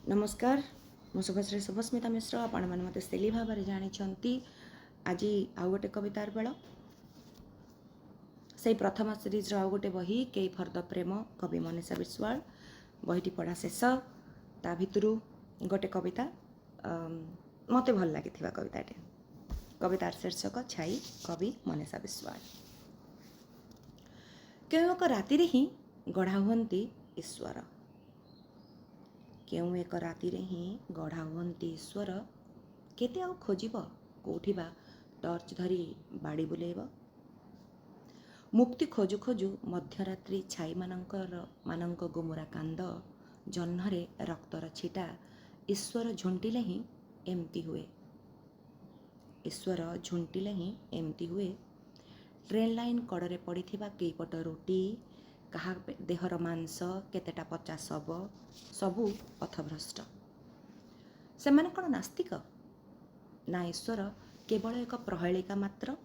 नमस्कार मु शुभश्री शुभस्मिता मिश्र आपण मैंने मत सेली भाव में जानी आज आउ गोटे कवितार बेल से प्रथम सीरीज आउ गोटे बही के फर द प्रेम कवि मनीषा विश्वाल बहीटी पढ़ा शेष ता भितर गोटे कविता मत भल लगी कविताटे कवितार शीर्षक छाई कवि मनीषा विश्वाल। क्यों एक राति ही गढ़ा हुंती ईश्वर केउ एक राति ही गढ़ा हुंती ईश्वर केते आउ खोजिब कोठी बा टर्च धरी बाड़ी बुलेब मुक्ति खोजु खोजु मध्यरात्रि छाई मानक गुमुरा कांद जह्नरे रक्तर छिटा ईश्वर झुंटिले ही एमती हुए ईश्वर झुंटिले ही एमती हुए ट्रेन लाइन कड़े पड़िथिबा केईपट रोटी कहा देहर मांस केतेटा पचा शव सबू पथभ्रष्ट से माने कौन नास्तिक ना ईश्वर केवल एक प्रहेलिका मात्र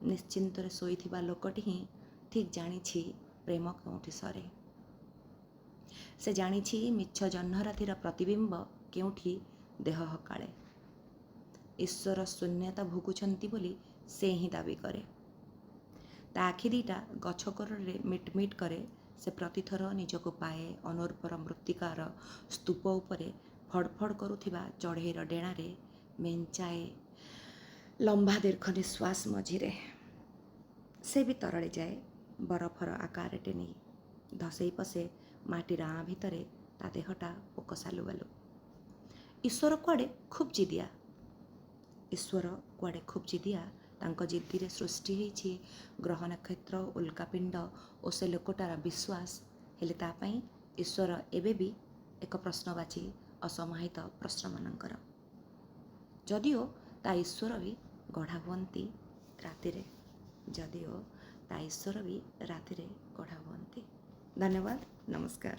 निश्चिंत शोइथिबा लोकटी ही ठीक जानी प्रेम केउठी सरे से जानी मिछ जह्नरातिर प्रतिबिंब केउठी देह हकाळे ईश्वर शून्यता भोगुछंती बोली से ही दाबी करे ता आखि दीटा गछकोरे मिटमिट करे से प्रतिथर निजको पाए अनुर्पर मृत्तिकार स्तूप उपरे फड़फड़ करुथिबा चढ़ेर डेणारे मेंचाए लंबा दीर्घ निश्वास मझिरे से भी तरले जाए बरफर आकारटे नहीं धसई पसे माटीर आँ भितरे ता देहटा पोक सालु बालु ईश्वर कुआडे खूब जिदिया ईश्वर कुआडे खूब जिदिया तांको जिद्दी सृष्टि होइछि ग्रह नक्षत्र उल्कापिंड और से लोकटार विश्वास हेले तापाई ईश्वर एबे भी एक प्रश्नवाची असमाहित प्रश्न मानकर जदिओ ता ईश्वर भी गढ़ा हुंती रातिरे जदिओ ता ईश्वर भी रातिरे गढ़ा हुंती। धन्यवाद, नमस्कार।